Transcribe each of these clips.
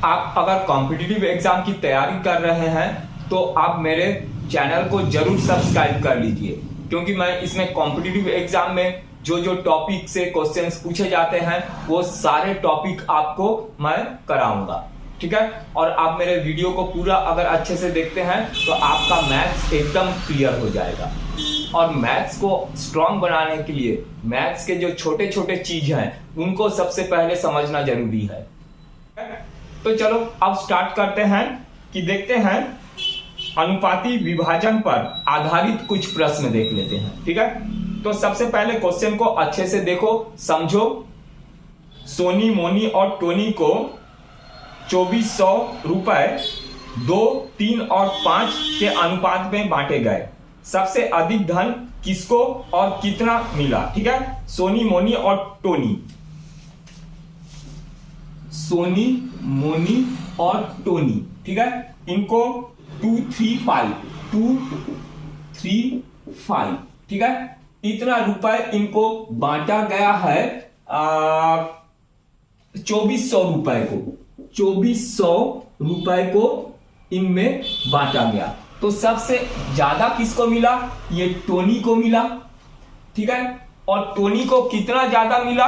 आप अगर competitive exam की तैयारी कर रहे हैं तो आप मेरे चैनल को जरूर सब्सक्राइब कर लीजिए, क्योंकि मैं इसमें कॉम्पिटिटिव एग्जाम में जो जो टॉपिक से क्वेश्चंस पूछे जाते हैं वो सारे टॉपिक आपको मैं कराऊंगा। ठीक है, और आप मेरे वीडियो को पूरा अगर अच्छे से देखते हैं तो आपका मैथ्स एकदम क्लियर हो जाएगा। और मैथ्स को स्ट्रांग बनाने के लिए मैथ्स के जो छोटे छोटे चीज हैं उनको सबसे पहले समझना जरूरी है। तो चलो अब स्टार्ट करते हैं कि देखते हैं अनुपाती विभाजन पर आधारित कुछ प्रश्न देख लेते हैं। ठीक है, तो सबसे पहले क्वेश्चन को अच्छे से देखो, समझो। सोनी, मोनी और टोनी को 2400 रुपए 2, 3 और 5 के अनुपात में बांटे गए। सबसे अधिक धन किसको और कितना मिला? ठीक है, सोनी, मोनी और टोनी। सोनी, मोनी और टोनी, ठीक है, इनको 2, 3, 5, ठीक है, इतना रुपए इनको बांटा गया है 2400 रुपए को। 2400 रुपए को इनमें बांटा गया। तो सबसे ज्यादा किसको मिला? ये टोनी को मिला। ठीक है, और टोनी को कितना ज्यादा मिला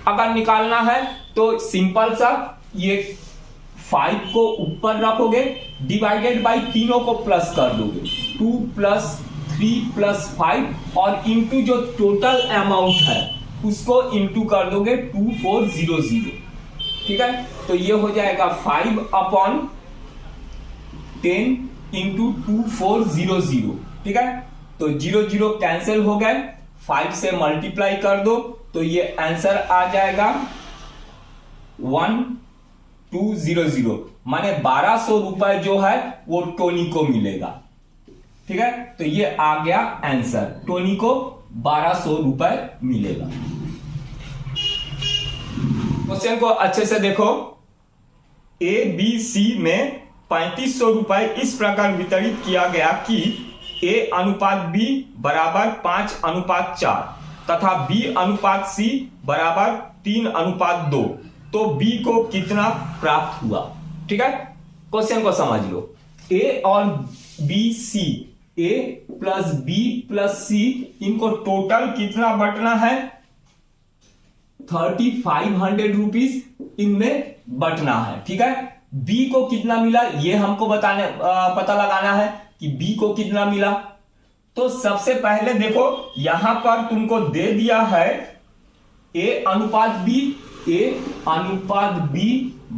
अगर निकालना है तो सिंपल सा ये 5 को ऊपर रखोगे, डिवाइडेड बाई तीनों को प्लस कर दोगे, 2 + 3 + 5 और इंटू जो टोटल अमाउंट है उसको इंटू कर दोगे 2400। ठीक है, तो ये हो जाएगा 5/10 इंटू 2400। ठीक है, तो 0 0 कैंसिल हो गए, 5 से मल्टीप्लाई कर दो तो ये आंसर आ जाएगा 1200, माने 1200 रुपए जो है वो टोनी को मिलेगा। ठीक है, तो ये आ गया आंसर, टोनी को 1200 रुपए मिलेगा। क्वेश्चन को अच्छे से देखो। ए बी सी में 3500 रुपए इस प्रकार वितरित किया गया कि A अनुपात B बराबर 5:4 तथा B अनुपात C बराबर 3:2, तो B को कितना प्राप्त हुआ? ठीक है, क्वेश्चन को समझ लो। A और B C, A plus B plus C, इनको टोटल कितना बंटना है? 3500 रुपीज इनमें बंटना है। ठीक है, B को कितना मिला ये हमको पता लगाना है कि B को कितना मिला। तो सबसे पहले देखो यहां पर तुमको दे दिया है A अनुपात B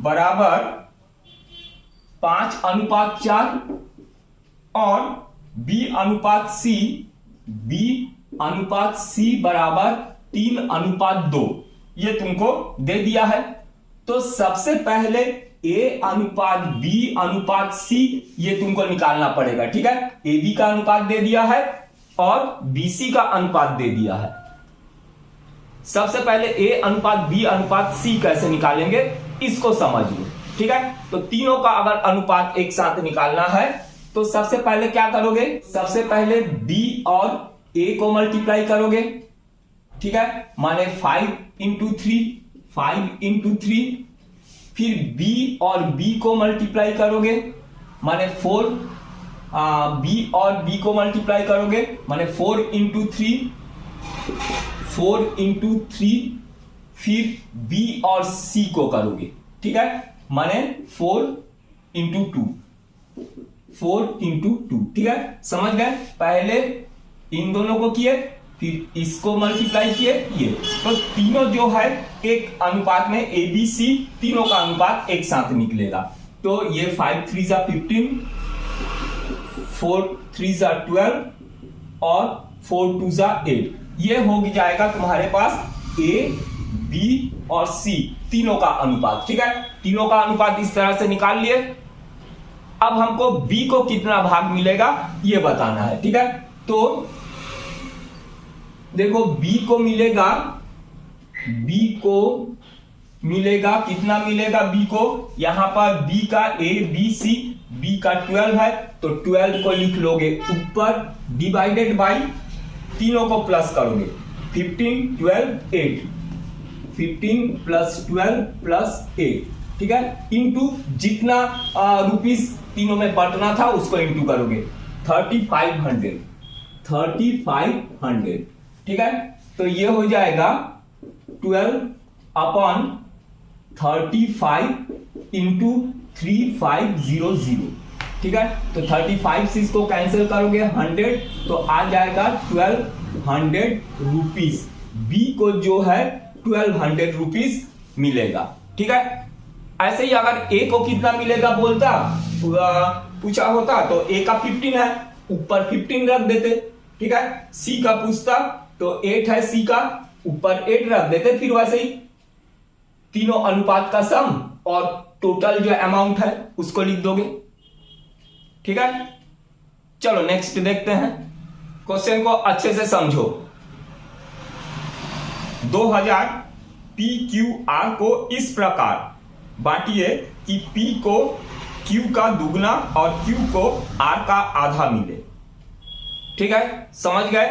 बराबर 5:4 और B अनुपात C बराबर 3:2, ये तुमको दे दिया है। तो सबसे पहले A अनुपात B अनुपात C ये तुमको निकालना पड़ेगा। ठीक है, AB का अनुपात दे दिया है और BC का अनुपात दे दिया है। सबसे पहले A अनुपात B अनुपात C कैसे निकालेंगे इसको समझ लो। ठीक है, तो तीनों का अगर अनुपात एक साथ निकालना है तो सबसे पहले क्या करोगे? सबसे पहले B और A को मल्टीप्लाई करोगे। ठीक है, माने 5 × 3, फिर B और B को मल्टीप्लाई करोगे, माने 4, B और B को मल्टीप्लाई करोगे माने 4 × 3, फिर B और C को करोगे। ठीक है, माने 4 × 2। ठीक है, समझ गए? पहले इन दोनों को किए, फिर इसको मल्टीप्लाई किए, ये तो तीनों जो है एक अनुपात में ABC, तीनों का अनुपात एक साथ निकलेगा। तो ये 5 3 15, 4 3 12 और 4 2 8, ये हो जाएगा तुम्हारे पास A, B और C तीनों का अनुपात। ठीक है, तीनों का अनुपात इस तरह से निकाल लिए। अब हमको B को कितना भाग मिलेगा ये बताना है। ठीक है, तो देखो B को मिलेगा कितना मिलेगा B को? यहां पर B का A B C, B का 12 है तो 12 को लिख लोगे ऊपर, डिवाइडेड बाई तीनों को प्लस करोगे, 15 12 8, 15 + 12 + 8। ठीक है, इंटू जितना रुपीस तीनों में बांटना था उसको इंटू करोगे 3500, ठीक है। तो ये हो जाएगा 12/35 इंटू 3500, ठीक है। तो 35 से इसको कैंसिल करोगे 100, तो आ जाएगा 1200 रुपीस। बी को जो है 1200 रुपीस मिलेगा, ठीक है। ऐसे ही अगर ए को कितना मिलेगा बोलता पूछा होता तो ए का 15 है, ऊपर 15 रख देते, ठीक है। सी का पूछता तो 8 है, सी का ऊपर 8 रख देते, फिर वैसे ही तीनों अनुपात का सम और टोटल जो अमाउंट है उसको लिख दोगे, ठीक है। चलो नेक्स्ट देखते हैं, क्वेश्चन को अच्छे से समझो। 2000 PQR को इस प्रकार बांटिए कि P को Q का दुगना और Q को R का आधा मिले, ठीक है, समझ गए।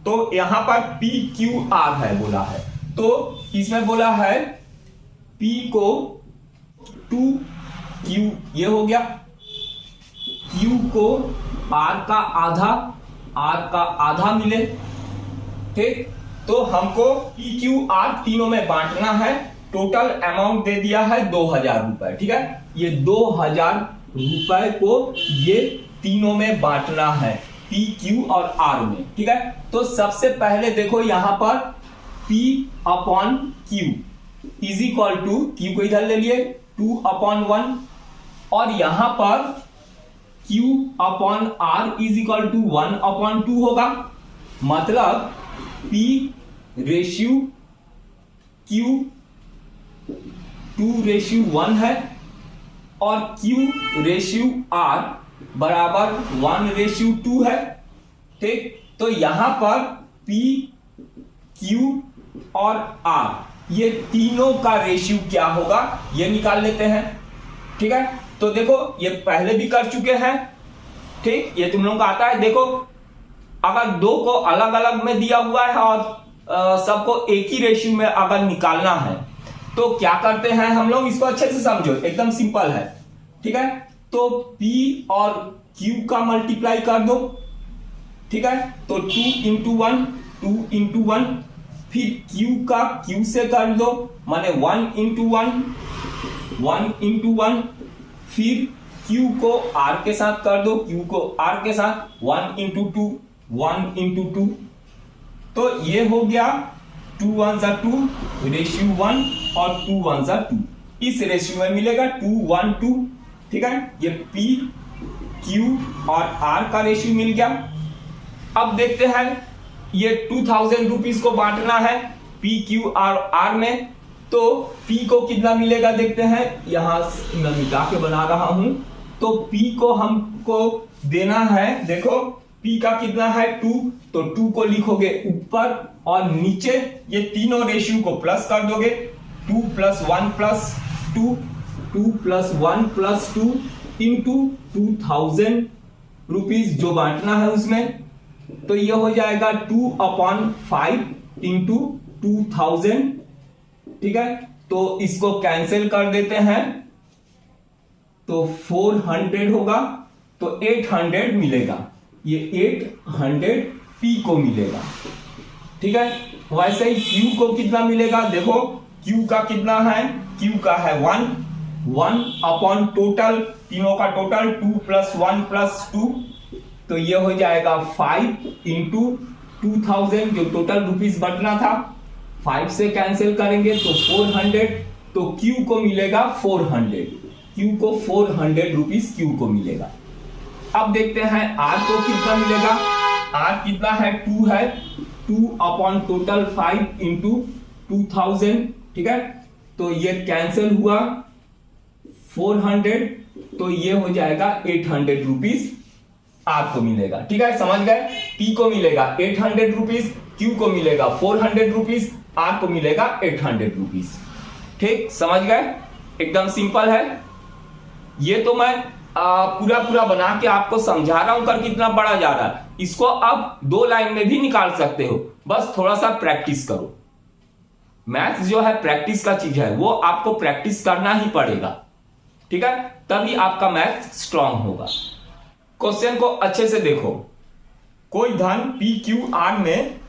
तो यहां पर PQR है बोला है, तो इसमें बोला है P को 2Q ये हो गया, Q को R का आधा मिले, ठीक। तो हमको PQR तीनों में बांटना है, टोटल अमाउंट दे दिया है 2000 रुपए, ठीक है। ये 2000 रुपए को ये तीनों में बांटना है, P, Q और R में, ठीक है। तो सबसे पहले देखो यहां पर P/Q is equal to, Q को इधर ले लिए 2/1 और यहां पर Q/R इज इक्वल टू 1/2 होगा, मतलब P रेशियो Q 2:1 है और Q रेशियो R बराबर 1:2 है, ठीक। तो यहां पर P, Q और R ये तीनों का रेशियो क्या होगा ये निकाल लेते हैं, ठीक है। तो देखो ये पहले भी कर चुके हैं, ठीक, ये तुम लोगों को आता है। देखो अगर दो को अलग अलग में दिया हुआ है और सबको एक ही रेशियो में अगर निकालना है तो क्या करते हैं हम लोग, इसको अच्छे से समझो, एकदम सिंपल है, ठीक है। तो P और Q का मल्टीप्लाई कर दो, ठीक है। तो 2 into 1, फिर Q का Q से कर दो, माने 1 into 1, फिर Q को R के साथ कर दो, Q को R के साथ 1 into 2, तो ये हो गया 2 1 2 रेशियो 1 और 2 1 2, इस रेशियो में मिलेगा 2 1 2, ठीक है। ये P, Q और R का रेशियो मिल गया। अब देखते हैं ये 2000 रुपीस को बांटना है P, Q और R में, तो P को कितना मिलेगा देखते हैं, यहां मैं मिटा के बना रहा हूं। तो P को हमको देना है, देखो P का कितना है 2, तो 2 को लिखोगे ऊपर और नीचे ये तीनों रेशियो को प्लस कर दोगे, 2 + 1 + 2, 2 + 1 + 2 इंटू 2000 रुपीस जो बांटना है उसमें, तो ये हो जाएगा 2/5 इंटू 2000, ठीक है। तो इसको कैंसिल कर देते हैं, तो 400 होगा, तो 800 मिलेगा, ये 800 P को मिलेगा, ठीक है। वैसे ही Q को कितना मिलेगा, देखो Q का कितना है, Q का है 1 अपॉन टोटल, तीनों का टोटल 2 + 1 + 2, तो ये हो जाएगा 5 इंटू 2000 जो टोटल रुपीस बटना था, 5 से कैंसिल करेंगे तो 400, तो Q को मिलेगा 400, Q को 400 रुपीस Q को मिलेगा। अब देखते हैं R को कितना मिलेगा, R कितना है 2 है, 2 अपॉन टोटल 5 इंटू 2000, ठीक है। तो ये कैंसिल हुआ 400, तो ये हो जाएगा 800 रुपीस R को मिलेगा, ठीक है, समझ गए। P को मिलेगा 800 रुपीस, Q को मिलेगा 400 रुपीस, R को मिलेगा 800 रुपीस, ठीक, समझ गए, एकदम सिंपल है। ये तो मैं पूरा बना के आपको समझा रहा हूं, कर कितना बड़ा जा रहा है, इसको अब 2 लाइन में भी निकाल सकते हो, बस थोड़ा सा प्रैक्टिस करो। मैथ्स जो है प्रैक्टिस का चीज है, वो आपको प्रैक्टिस करना ही पड़ेगा, ठीक है, तभी आपका मैथ स्ट्रांग होगा। क्वेश्चन को अच्छे से देखो। कोई धन PQR में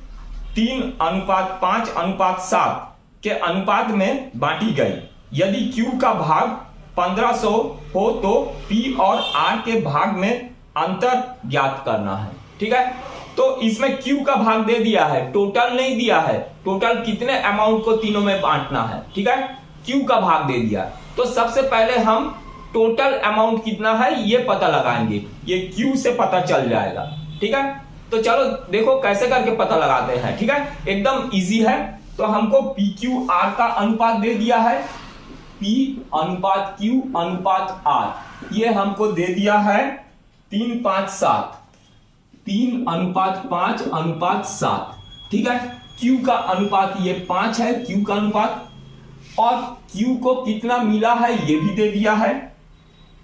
3:5:7 के अनुपात में बांटी गई। यदि Q का भाग 1500 हो तो P और R के भाग में अंतर ज्ञात करना है, ठीक है। तो इसमें Q का भाग दे दिया है, टोटल नहीं दिया है, टोटल कितने अमाउंट को तीनों में बांटना है, ठीक है। Q का भाग दे दिया, तो सबसे पहले हम टोटल अमाउंट कितना है ये पता लगाएंगे, ये Q से पता चल जाएगा, ठीक है। तो चलो देखो कैसे करके पता लगाते हैं, ठीक है, एकदम इजी है। तो हमको PQR का अनुपात दे दिया है, P/Q/R, ये हमको दे दिया है 3:5:7, 3:5:7, ठीक है। Q का अनुपात ये 5 है, Q का अनुपात, और Q को कितना मिला है ये भी दे दिया है।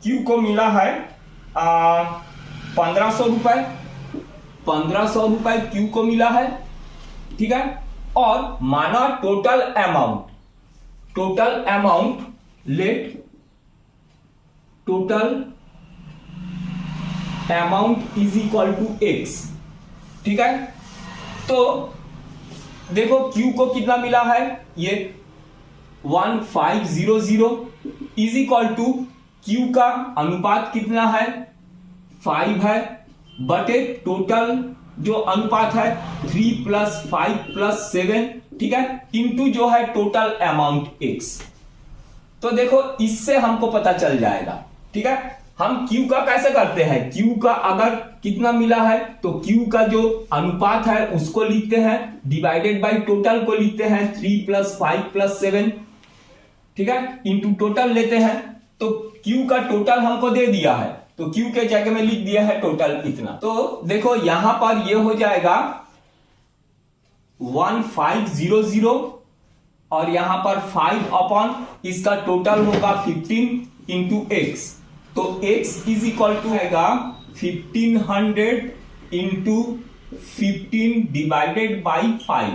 Q को मिला है 1500 रुपए, 1500 रुपए Q को मिला है, ठीक है। और माना total amount let total amount is equal to X, ठीक है। तो देखो Q को कितना मिला है, ये 1500 इज इक्वल टू Q का अनुपात कितना है 5 है, बटे टोटल जो अनुपात है 3 + 5 + 7, ठीक है, इंटू जो है टोटल अमाउंट X। तो देखो इससे हमको पता चल जाएगा, ठीक है। हम Q का कैसे करते हैं, Q का अगर कितना मिला है तो Q का जो अनुपात है उसको लिखते हैं, डिवाइडेड बाय टोटल को लिखते हैं 3 + 5 + 7, ठीक है, इंटू टोटल लेते हैं। तो Q का टोटल हमको दे दिया है, तो Q के जगह में लिख दिया है टोटल इतना। तो देखो यहां पर ये हो जाएगा 1500 और यहां पर 5 अपॉन इसका टोटल होगा 15 इंटू X। तो X इज इक्वल टू आएगा 1500 इंटू 15 डिवाइडेड बाई 5।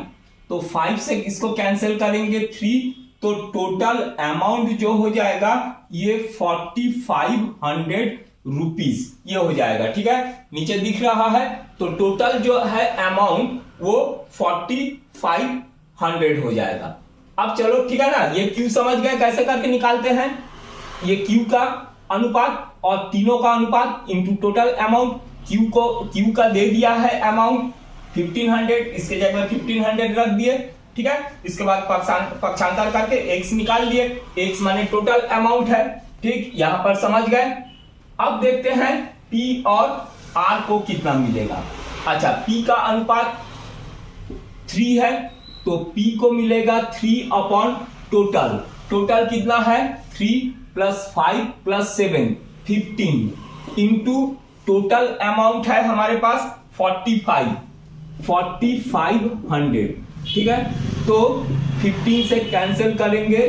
तो 5 से इसको कैंसिल करेंगे 3, तो टोटल अमाउंट जो हो जाएगा ये 4500 रुपीज ये हो जाएगा, ठीक है, नीचे दिख रहा है। तो टोटल जो है अमाउंट वो 4500 हो जाएगा। अब चलो ठीक है ना, ये Q समझ गए कैसे करके निकालते हैं, ये Q का अनुपात और तीनों का अनुपात इंटू टोटल अमाउंट। Q का दे दिया है अमाउंट 1500, इसके जगह में 1500 रख दिए, ठीक है। इसके बाद पक्षांतर करके X निकाल लिए, X माने टोटल अमाउंट है, ठीक, यहां पर समझ गए। अब देखते हैं P और R को कितना मिलेगा। अच्छा, P का अनुपात 3 है, तो P को मिलेगा 3 अपॉन टोटल। टोटल कितना है 3 + 5 + 7 15 इंटू टोटल अमाउंट है हमारे पास 4500, ठीक है। तो 15 से कैंसिल करेंगे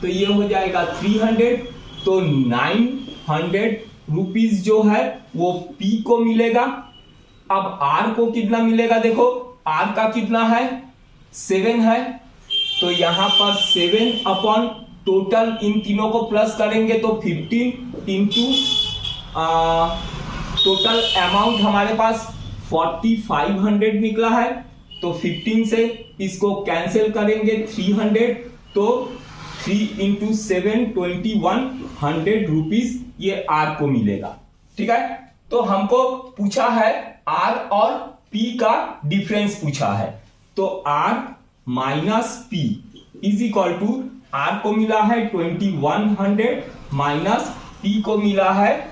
तो ये हो जाएगा 300, तो 900 रुपीज जो है वो P को मिलेगा। अब R को कितना मिलेगा, देखो R का कितना है 7 है, तो यहां पर 7 अपॉन टोटल, इन तीनों को प्लस करेंगे तो 15 इंटू टोटल अमाउंट हमारे पास 4500 निकला है। तो 15 से इसको कैंसिल करेंगे 300, तो 3 इंटू 7 2100 रुपीज ये R को मिलेगा, ठीक है। तो हमको पूछा है R और P का डिफरेंस पूछा है, तो R minus P is equal to, R को मिला है 2100 माइनस P को मिला है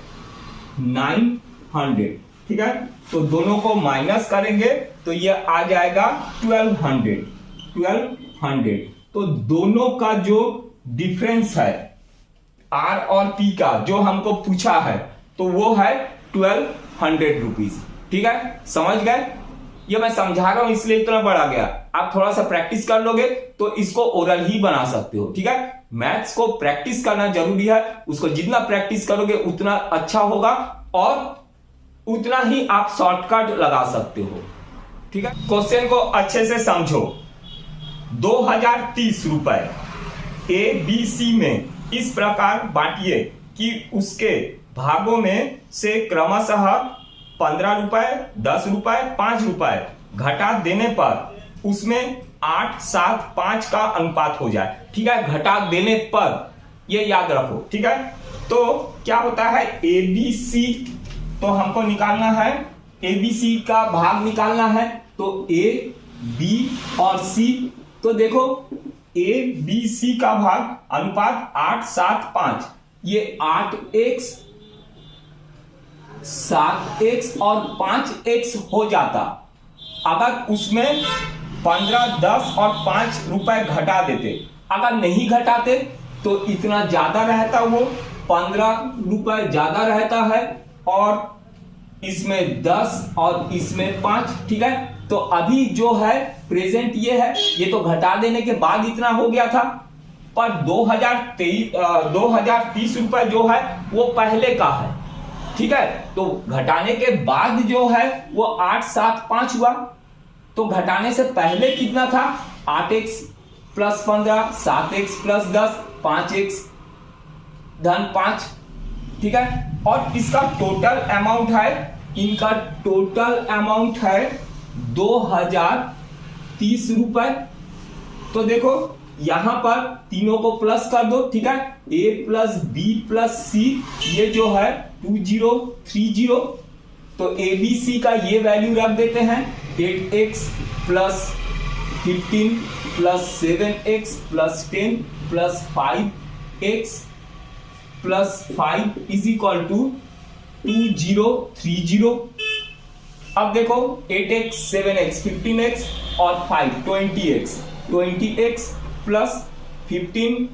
900, ठीक है। तो दोनों को माइनस करेंगे तो ये आ जाएगा 1200। तो दोनों का जो डिफरेंस है R और P का जो हमको पूछा है तो वो है 1200 रुपीज, ठीक है, समझ गए। ये मैं समझा रहा हूं इसलिए इतना बड़ा गया, आप थोड़ा सा प्रैक्टिस कर लोगे तो इसको ओरल ही बना सकते हो, ठीक है। मैथ्स को प्रैक्टिस करना जरूरी है, उसको जितना प्रैक्टिस करोगे उतना अच्छा होगा और उतना ही आप शॉर्टकट लगा सकते हो, ठीक है। क्वेश्चन को अच्छे से समझो। 2030 रुपए ABC में इस प्रकार बांटिए कि उसके भागों में से क्रमशः 15 रुपए, 10 रुपए, 5 रुपए घटा देने पर उसमें 8, 7, 5 का अनुपात हो जाए। ठीक है, घटा देने पर, ये याद रखो। ठीक है, तो क्या होता है ABC, तो हमको निकालना है ABC का भाग निकालना है, तो A, B और C। तो देखो ABC का भाग अनुपात 8, 7, 5, ये 8x, 7x और 5x हो जाता अगर उसमें 15, 10 और 5 रुपए घटा देते। अगर नहीं घटाते तो इतना ज्यादा रहता, वो 15 रुपए ज्यादा रहता है और इसमें 10 और इसमें 5। ठीक है, तो अभी जो है प्रेजेंट ये है, ये तो घटा देने के बाद इतना हो गया था, पर 2030 रुपए जो है वो पहले का है। ठीक है, तो घटाने के बाद जो है वो 8, 7, 5 हुआ। तो घटाने से पहले कितना था? 8x plus 15, 7x plus 10, 5x धन 5। ठीक है, और इसका टोटल अमाउंट है, इनका टोटल अमाउंट है 2030 रुपए। तो देखो यहां पर तीनों को प्लस कर दो। ठीक है, A plus B plus C, ये जो है 2030, तो ABC का ये वैल्यू रख देते हैं 8x plus 15 plus 7x plus 10 plus 5x plus 5 is equal to 2030। अब देखो 8x, 7x, 15x और 5 20x plus 15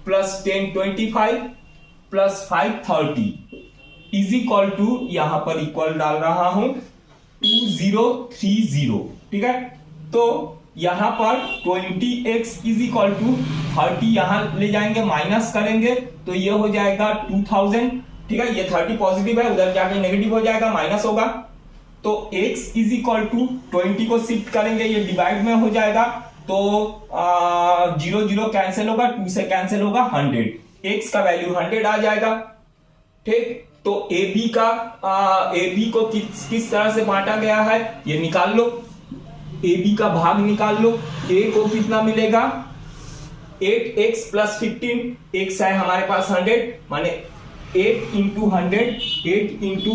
plus 10 25 plus 5 30 is equal to, यहां पर इक्वल डाल रहा हूं 2030। ठीक है, तो यहां पर 20x इज इक्वल टू 30, यहां ले जाएंगे माइनस करेंगे तो ये हो जाएगा 2000। ठीक है, ये 30 पॉजिटिव है, उधर जाके नेगेटिव हो जाएगा, माइनस होगा। तो x इज इक्वल टू 20 को शिफ्ट करेंगे, ये डिवाइड में हो जाएगा, तो 0 0 कैंसिल होगा, 2 से कैंसिल होगा 100, x का वैल्यू 100 आ जाएगा। ठीक, तो AB को किस तरह से बांटा गया है ये निकाल लो, AB का भाग निकाल लो। A को कितना मिलेगा? 8x प्लस 15, x है हमारे पास 100, माने 8 इंटू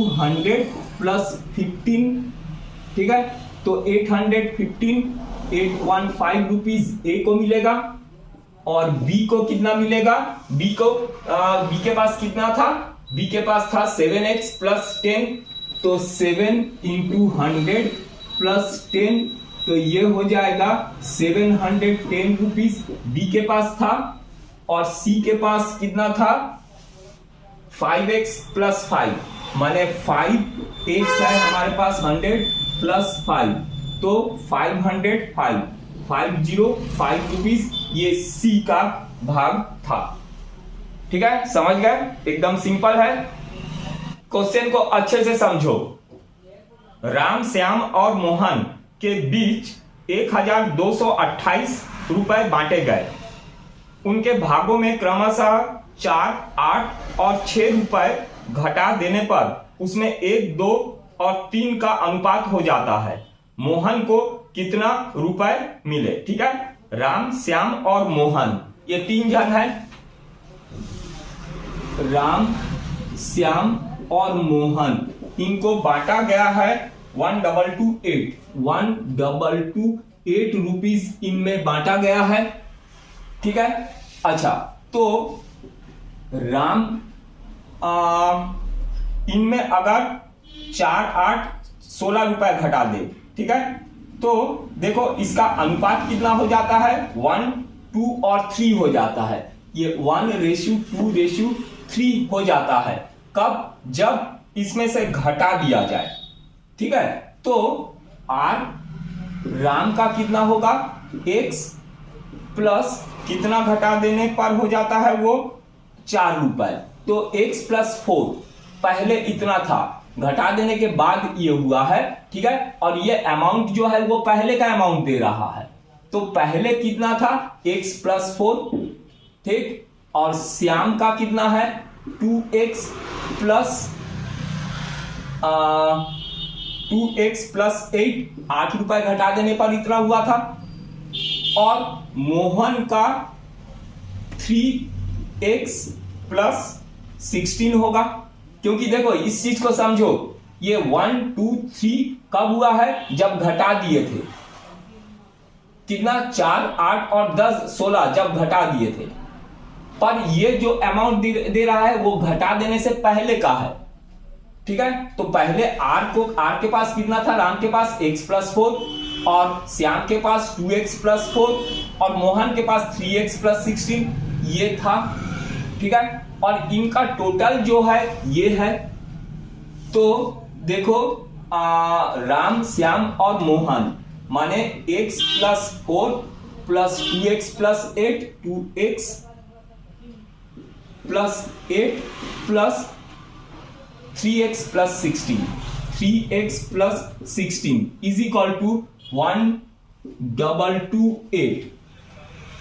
100 प्लस 15। ठीक है, तो 815, 815 रुपीज A को मिलेगा। और B को कितना मिलेगा? B के पास कितना था? B के पास था 7x प्लस 10, तो 7 इंटू 100 प्लस 10, तो ये हो जाएगा 710 रुपीज B के पास था। और C के पास कितना था? 5x प्लस 5, माने 5x है हमारे पास 100 प्लस 5, तो 505 रुपीज ये C का भाग था। ठीक है, समझ गए? एकदम सिंपल है। क्वेश्चन को अच्छे से समझो। राम, श्याम और मोहन के बीच 1228 रुपए बांटे गए। उनके भागों में क्रमशः 4, 8 और 6 रुपए घटा देने पर उसमें 1, 2 और 3 का अनुपात हो जाता है। मोहन को कितना रुपए मिले? ठीक है, राम, श्याम और मोहन, ये 3 जन है। राम, श्याम और मोहन, इनको बांटा गया है 1228 रुपीज इनमें बांटा गया है। ठीक है, अच्छा, तो राम इनमें अगर 4, 8, 16 रुपए घटा दे, ठीक है, तो देखो इसका अनुपात कितना हो जाता है? 1, 2 और 3 हो जाता है। ये 1:2:3 हो जाता है। कब? जब इसमें से घटा दिया जाए। ठीक है, तो राम का कितना होगा? x प्लस कितना घटा देने पर हो जाता है वो? 4 रुपए, तो x प्लस 4, पहले इतना था, घटा देने के बाद ये हुआ है। ठीक है, और ये अमाउंट जो है वो पहले का अमाउंट दे रहा है। तो पहले कितना था x+4, ठीक, और श्याम का कितना है 2x प्लस 8, 8 रुपए घटा देने पर इतना हुआ था। और मोहन का 3x प्लस 16 होगा, क्योंकि देखो इस चीज को समझो, ये 1 2 3 कब हुआ है जब घटा दिए थे, कितना 4 8 और 10 16 जब घटा दिए थे। पर ये जो अमाउंट दे रहा है वो घटा देने से पहले का है, ठीक है। तो पहले आर के पास कितना था, राम के पास x+4 और श्याम के पास 2x+4 और मोहन के पास 3x+16 ये था, ठीक है। और इनका टोटल जो है ये है। तो देखो राम, श्याम और मोहन माने x+4 plus 2x+8, 2x plus 8 plus 3x+16, 3x+16 is equal to 1228,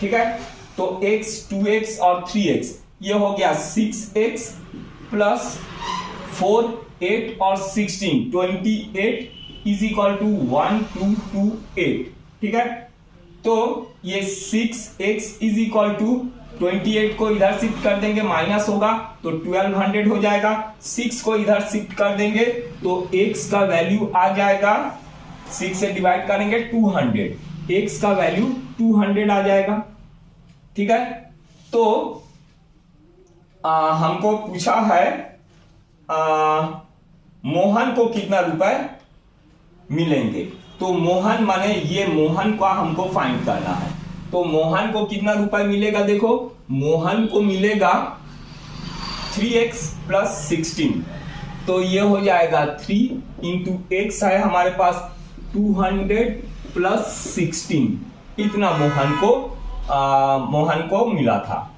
ठीक है। तो x, 2x और 3x ये हो गया 6x प्लस 4, 8 और 16, 28 इज इक्वल टू 1228, ठीक है। तो ये 6x इज इक्वल टू 28 को इधर शिफ्ट कर देंगे, माइनस होगा तो 1200 हो जाएगा। 6 को इधर शिफ्ट कर देंगे तो x का वैल्यू आ जाएगा, 6 से डिवाइड करेंगे 200, x का वैल्यू 200 आ जाएगा, ठीक है। तो हमको पूछा है मोहन को कितना रुपए मिलेंगे। तो मोहन माने ये मोहन का हमको फाइंड करना है। तो मोहन को कितना रुपए मिलेगा, देखो मोहन को मिलेगा 3x प्लस 16, तो ये हो जाएगा 3 इंटू x है हमारे पास 200 प्लस 16, इतना मोहन को मिला था।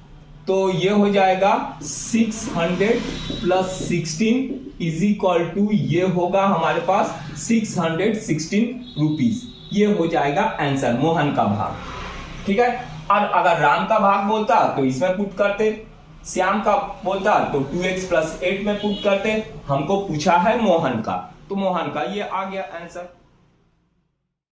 तो ये हो जाएगा 600 प्लस 16 इज इक्वल टू, ये होगा हमारे पास 616 रुपीज। ये हो जाएगा आंसर, मोहन का भाग, ठीक है। और अगर राम का भाग बोलता तो इसमें पुट करते, श्याम का बोलता तो 2x प्लस 8 में पुट करते। हमको पूछा है मोहन का, तो मोहन का ये आ गया आंसर।